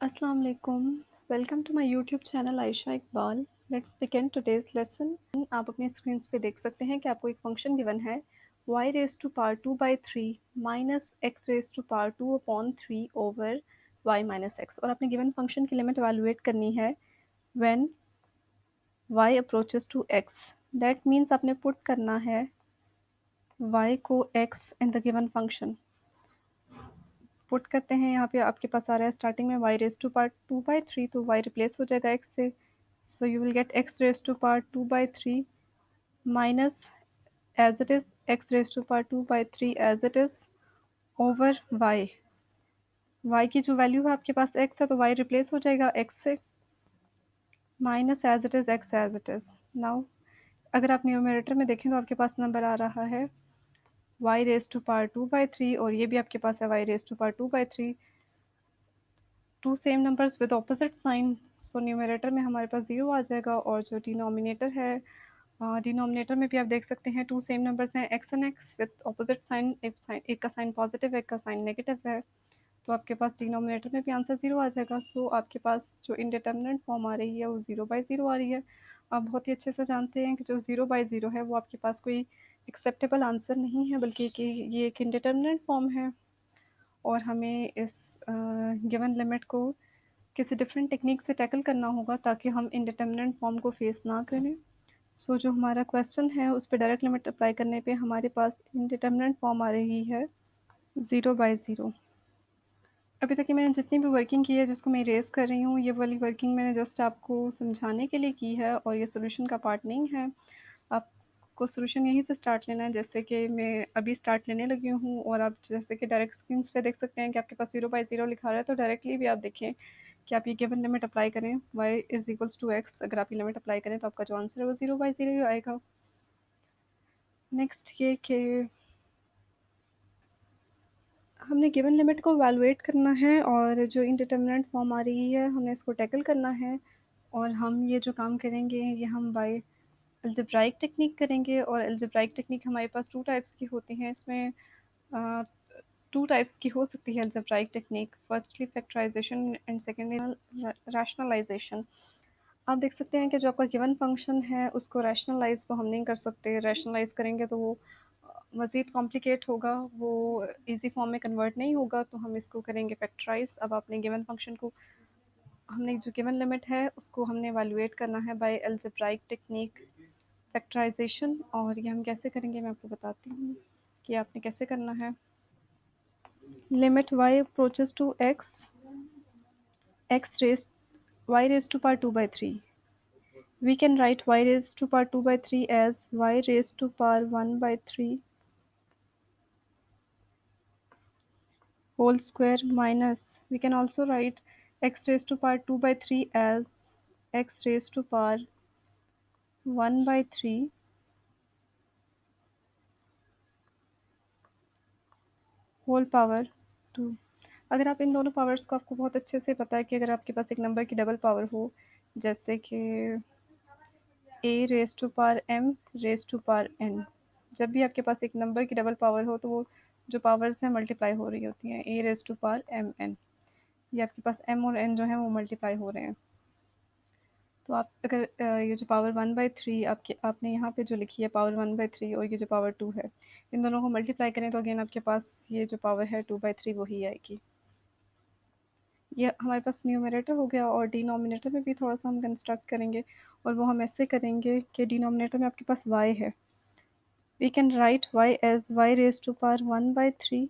Assalamu alaikum. Welcome to my YouTube channel Ayesha Iqbal. Let's begin today's lesson. आप अपनी screens पे देख सकते हैं कि आपको एक फंक्शन गिवन है y raised to power 2 by 3 minus x raised to power 2 upon 3 over y minus x और आपने गिवन फंक्शन की लिमिट एवेलुएट करनी है when y approaches to x. That means आपने पुट करना है y को x in the given function. Put करते हैं यहाँ पे आपके पास आ रहा है स्टार्टिंग में y रेज टू पावर 2/3 तो y रिप्लेस हो जाएगा x से. So you will get x raise to power 2/3 minus as it is x raise to power 2/3 as it is over y की जो वैल्यू है आपके पास x है तो y रिप्लेस हो जाएगा x से minus as it is x as it is. Now अगर आप न्यूमरेटर में देखें तो आपके पास नंबर आ रहा है y रेज टू पावर 2/3 और ये भी आपके पास है y raise to power 2/3. Two same numbers with opposite sign. So numerator में हमारे पास 0 आ जाएगा और जो डिनोमिनेटर है डिनोमिनेटर में भी आप देख सकते हैं टू सेम नंबर्स हैं X and X with opposite sign. एक का साइन पॉजिटिव है एक का साइन नेगेटिव है तो आपके पास डिनोमिनेटर में भी आंसर 0 आ जाएगा. सो आपके पास जो इनडिटर्मिनेंट फॉर्म आ रही है वो 0/0 आ रही है. आप बहुत ही अच्छे से जानते हैं कि जो 0/0 है वो आपके पास कोई एक्सेप्टेबल आंसर नहीं है बल्कि कि ये एक इनडिटर्मिनेंट फॉर्म है और हमें इस गिवन लिमिट को किसी डिफरेंट टेक्निक से टैकल करना होगा ताकि हम इंडिटर्मिनेंट फॉर्म को फेस ना करें. सो जो हमारा क्वेश्चन है उस पर डायरेक्ट लिमिट अप्लाई करने पे हमारे पास इंडिटर्मिनेंट फॉर्म आ रही है 0/0. अभी तक की मैंने जितनी भी वर्किंग की है जिसको मैं इरेज़ कर रही हूँ ये वाली वर्किंग मैंने जस्ट आपको समझाने के लिए की है और ये सोल्यूशन का पार्ट नहीं है. आपको सोल्यूशन यहीं से स्टार्ट लेना है जैसे कि मैं अभी स्टार्ट लेने लगी हूँ और आप जैसे कि डायरेक्ट स्क्रीन्स पे देख सकते हैं कि आपके पास 0/0 लिखा रहा है तो डायरेक्टली भी आप देखें कि आप ये गिवन लिमिट अप्लाई करें y is equals to x. अगर आप ये लिमिट अप्लाई करें तो आपका जो आंसर है वो 0/0 ही आएगा. नेक्स्ट ये कि हमने गिवन लिमिट को इवैल्यूएट करना है और जो इनडिटर्मिनेंट फॉर्म आ रही है हमने इसको टैकल करना है और हम ये जो काम करेंगे ये हम बाय अलजेब्राइक टेक्निक करेंगे और अलजेब्राइक टेक्निक हमारे पास टू टाइप्स की होती हैं. इसमें टू टाइप्स की हो सकती है algebraic technique. Firstly factorisation and secondly rationalisation. आप देख सकते हैं कि जो आपका गिवन फंक्शन है उसको रैशनलाइज़ तो हम नहीं कर सकते. रैशनलाइज़ करेंगे तो वो मज़ीद कॉम्प्लिकेट होगा, वो ईज़ी फॉर्म में कन्वर्ट नहीं होगा तो हम इसको करेंगे फैक्टराइज़. अब आपने गिवन फंक्शन को हमने जो गिवन लिमिट है उसको हमने इवैल्यूएट करना है बाय अलजेब्राइक टेक्निक फैक्टराइजेशन और ये हम कैसे करेंगे मैं आपको बताती हूँ कि आपने कैसे करना है. Limit y approaches to x raise y raised to power 2/3. We can write y raised to power 2/3 as y raised to power 1/3 whole square minus we can also write x raised to power 2/3 as x raised to power 1/3 whole power 2. अगर आप इन दोनों powers को आपको बहुत अच्छे से पता है कि अगर आपके पास एक नंबर की डबल पावर हो जैसे कि a raise to power m raise to power n. जब भी आपके पास एक नंबर की डबल पावर हो तो वो जो पावर्स हैं मल्टीप्लाई हो रही होती हैं. a raise to power m n. ये आपके पास m और n जो हैं वो मल्टीप्लाई हो रहे हैं. तो आप अगर ये जो पावर 1/3 आपने यहाँ पे जो लिखी है पावर 1/3 और ये जो पावर 2 है इन दोनों को मल्टीप्लाई करें तो अगेन आपके पास ये जो पावर है 2/3 वही आएगी. ये हमारे पास न्यूमरेटर हो गया और डिनोमिनेटर में भी थोड़ा सा हम कंस्ट्रक्ट करेंगे और वो हम ऐसे करेंगे कि डिनोमिनेटर में आपके पास y है. We can write y as y raised to power 1/3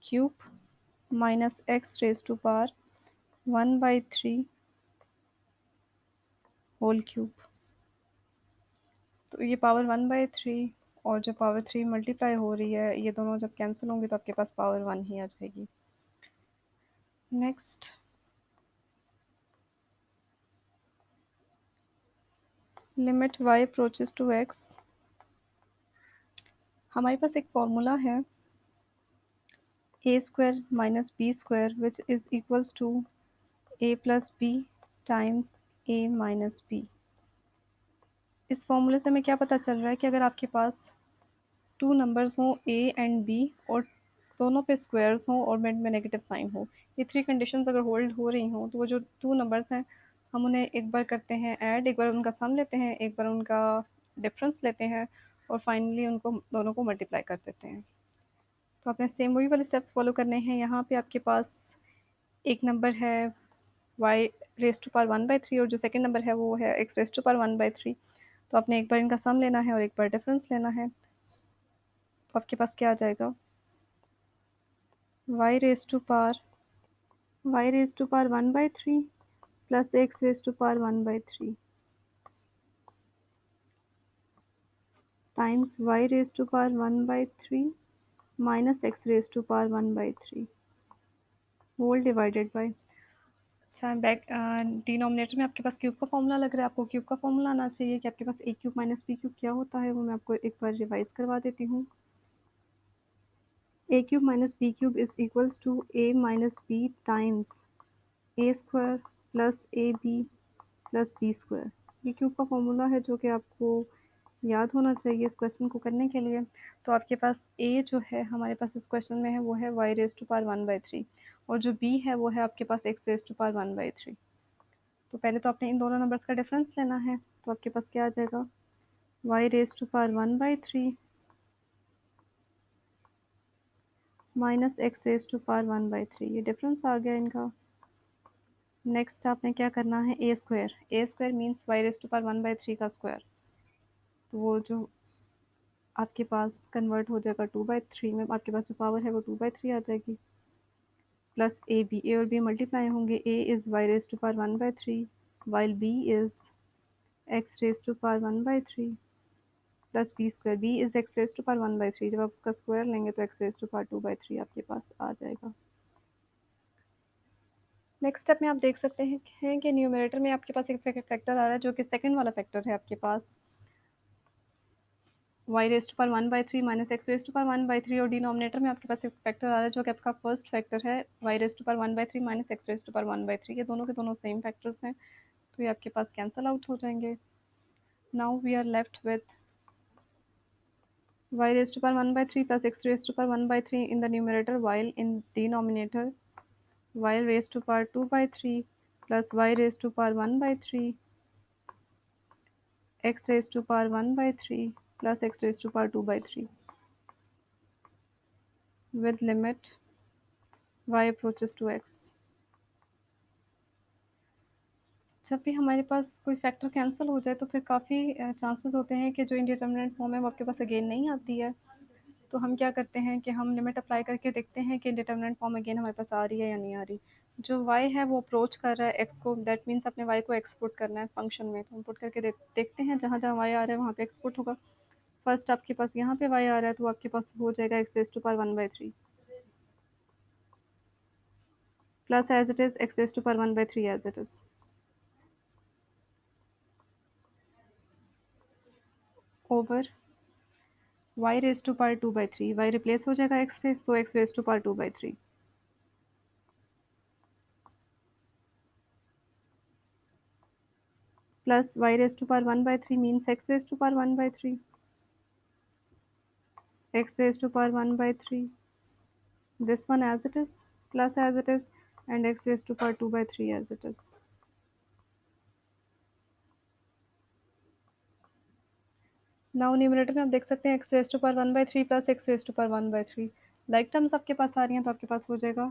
cube minus x raised to power 1/3 whole cube. तो ये पावर 1/3 और जो पावर 3 मल्टीप्लाई हो रही है ये दोनों जब कैंसिल होंगे तो आपके पास पावर 1 ही आ जाएगी. Next limit y approaches to x. हमारे पास एक फॉर्मूला है a square minus B square which is equals to a plus B times a minus B. इस फॉर्मूले से हमें क्या पता चल रहा है कि अगर आपके पास टू नंबर्स हों a एंड b और दोनों पे स्क्वायर्स हों और मिड में नेगेटिव साइन हो। ये 3 कंडीशंस अगर होल्ड हो रही हों, तो वो जो 2 नंबर्स हैं, हम उन्हें एक बार करते हैं ऐड, एक बार उनका सम लेते हैं, एक बार उनका डिफरेंस लेते हैं और फाइनली उनको दोनों को मल्टीप्लाई कर देते हैं। तो आपने सेम वही वाले स्टेप्स फॉलो करने हैं। यहाँ पे आपके पास एक नंबर है y रेज़ टू पावर 1/3 और जो सेकंड नंबर है वो है x रेज़ टू पावर 1/3। तो आपने एक बार इनका सम लेना है और एक बार डिफरेंस लेना है। तो आपके पास क्या आ जाएगा, y raise to power 1/3 plus x raise to power 1/3 times y raise to power 1/3 minus x raise to power 1/3 whole divided by. अच्छा, डिनोमिनेटर में आपके पास क्यूब का फॉर्मूला लग रहा है, आपको क्यूब का फॉर्मूला आना चाहिए कि आपके पास ए क्यूब माइनस बी क्यूब क्या होता है, वो मैं आपको एक बार रिवाइज करवा देती हूँ। A cube minus b cube is equals to a minus b times a square plus a b plus B square. ये क्यूब का फॉर्मूला है जो कि आपको याद होना चाहिए इस क्वेश्चन को करने के लिए। तो आपके पास ए जो है हमारे पास इस क्वेश्चन में है वो है y रेज़ टू पावर 1/3 और जो b है वो है आपके पास x रेज़ टू पावर 1/3। तो पहले तो आपने इन दोनों नंबर्स का डिफरेंस लेना है। तो आपके पास क्या आ जाएगा, y raise to power 1/3 minus x raise to power 1/3, ये डिफरेंस आ गया इनका। नेक्स्ट आपने क्या करना है, a square means y raise to power 1/3 का स्क्वायर। तो वो जो आपके पास कन्वर्ट हो जाएगा 2/3 में, आपके पास जो पावर है वो 2/3 आ जाएगी। प्लस ए और बी मल्टीप्लाई होंगे, A is Y raise to power 1/3 while B is X raise to power 1/3 plus B square, B is X raise to power 1/3। जब आप उसका स्क्वायर लेंगे तो एक्स रेज़ टू पावर 2/3 आपके पास आ जाएगा। नेक्स्ट स्टेप में आप देख सकते हैं कि न्यूमरेटर में आपके पास एक फैक्टर आ रहा है जो कि सेकंड वाला फैक्टर है आपके पास, y raise to power 1/3 minus X raise to power 1/3 और डिनोमिनेटर में आपके पास एक फैक्टर आ रहा है जो कि आपका फर्स्ट फैक्टर है y raise to power 1/3 minus X raise to power 1/3। ये दोनों के दोनों सेम फैक्टर्स हैं, तो ये आपके पास कैंसल आउट हो जाएंगे। Now we are left with y raised to power 1/3 plus x raised to power 1/3 in the numerator, while in denominator y raised to power 2/3 plus y raised to power 1/3 x raised to power 1/3 plus x raised to power 2/3 with limit y approaches to x। जब भी हमारे पास कोई factor cancel हो जाए तो फिर काफ़ी chances होते हैं कि जो इंडिटरमिनेट फॉर्म है वो आपके पास अगेन नहीं आती है। तो हम क्या करते हैं कि हम लिमिट अप्लाई करके देखते हैं कि डिटरमिनेंट फॉर्म अगेन हमारे पास आ रही है या नहीं आ रही। जो y है वो अप्रोच कर रहा है x को, दैट मीन्स अपने y को एक्सपोर्ट करना है फंक्शन में। तो हम पुट करके देखते हैं जहाँ जहाँ y आ रहा है वहाँ पे एक्सपोर्ट होगा। फर्स्ट आपके पास यहाँ पे y आ रहा है तो आपके पास हो जाएगा x raise to power 1/3 plus as it is x raise to power 1/3 as it is over y raise to power 2/3। y replace हो जाएगा x से, so x raise to power 2/3 plus y raise to power 1/3 means x raise to power 1/3 x raised to power 1/3, this one as it is, plus as it is, and x raised to power 2/3 as it is. Now numerator में आप देख सकते हैं x raised to power 1/3 plus x raised to power 1/3 like terms आपके पास आ रही हैं तो आपके पास हो जाएगा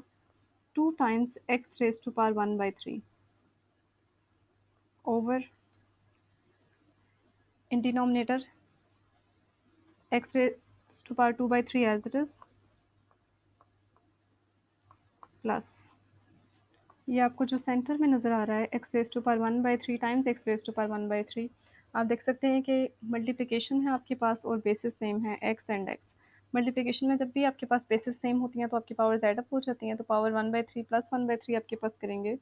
2 times x raised to power 1/3 over in denominator x raised to power 2/3 as it is plus ये आपको जो सेंटर में नज़र आ रहा है X raise to power 1/3 times X raise to power 1/3। आप देख सकते हैं कि मल्टीप्लिकेशन है आपके पास और बेसिस सेम है एक्स एंड एक्स। मल्टीप्लिकेशन में जब भी आपके पास बेसिस सेम होती हैं तो आपकी पावर एड अप हो जाती हैं। तो पावर 1/3 प्लस 1/3 आपके पास करेंगे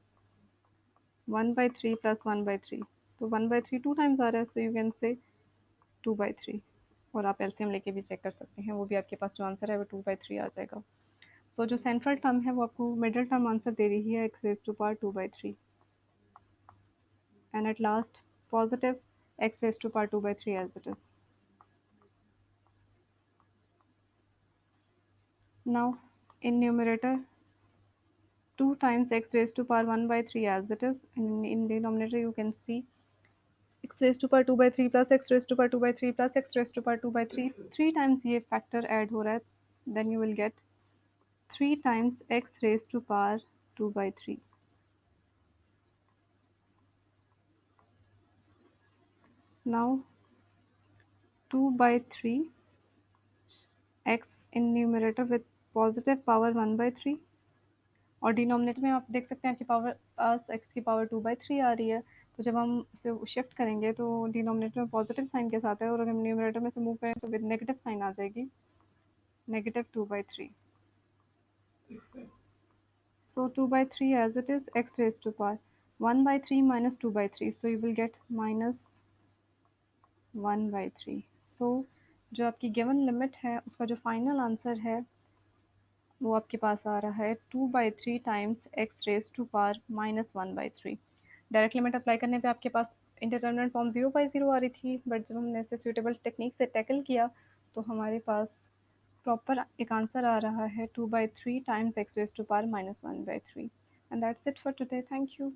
1/3 प्लस 1/3, तो 1/3 टू टाइम्स आ रहा है, सो यू कैन से 2/3 और आप एलसीएम लेके भी चेक कर सकते हैं, वो भी आपके पास जो आंसर है वो 2/3 आ जाएगा। सो जो सेंट्रल टर्म है वो आपको मिडिल टर्म आंसर दे रही है X raise to power 2/3 and at last positive x raised to power 2/3 as it is. Now in numerator 2 times x raised to power 1 by 3 as it is, and in denominator you can see x raised to power 2 by 3 plus x raised to power 2 by 3 plus x raised to power 2 by 3, 3 times ये factor add हो रहा है, then you will get 3 times x raised to power 2 by 3. Now 2 by 3 x in numerator with positive power 1 by 3, और denominator में आप देख सकते हैं आपकी पावर पास x की पावर 2 बाई 3 आ रही है, तो जब हम इसे शिफ्ट करेंगे तो डिनोमिनेटर में पॉजिटिव साइन के साथ है, और अगर हम न्यूमरेटर में से मूव करें तो विद नेगेटिव साइन आ जाएगी, negative 2 by 3. So 2 by 3 as it is, x raised to power 1 by 3 minus 2 by 3. So you will get minus 1 by 3. So जो आपकी गिवन लिमिट है उसका जो फाइनल आंसर है वो आपके पास आ रहा है 2 by 3 times X raise to power minus 1 by 3. Direct limit apply करने पे आपके पास इंडिटरमिनेट फॉर्म 0 बाई 0 आ रही थी, बट जब हमने इसे सूटेबल टेक्निक से टैकल किया तो हमारे पास प्रॉपर एक आंसर आ रहा है 2 by 3 times X raise to power minus 1 by 3. And that's it for today. Thank you.